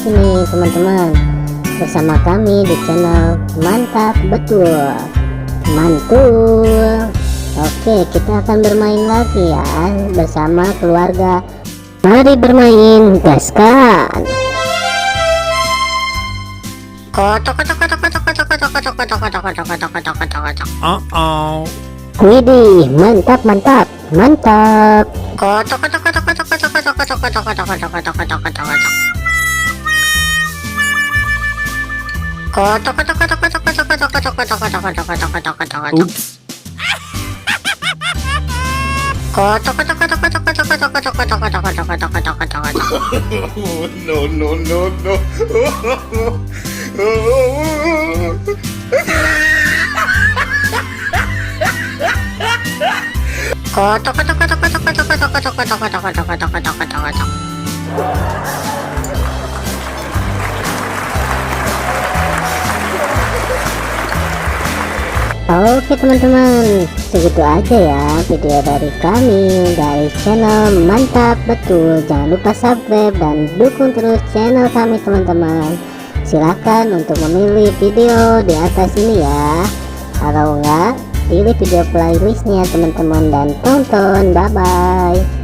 lagi nih teman-teman bersama kami di channel Mantap Betul Mantul. Oke, kita akan bermain lagi ya bersama keluarga. Mari bermain, gaskan. Widih, mantap mantap mantap. Oops. No, no, no, no. Oke teman-teman, segitu aja ya video dari kami dari channel Mantap Betul. Jangan lupa subscribe dan dukung terus channel kami teman-teman. Silahkan untuk memilih video di atas ini ya. Kalau enggak, pilih video playlistnya teman-teman dan tonton. Bye bye.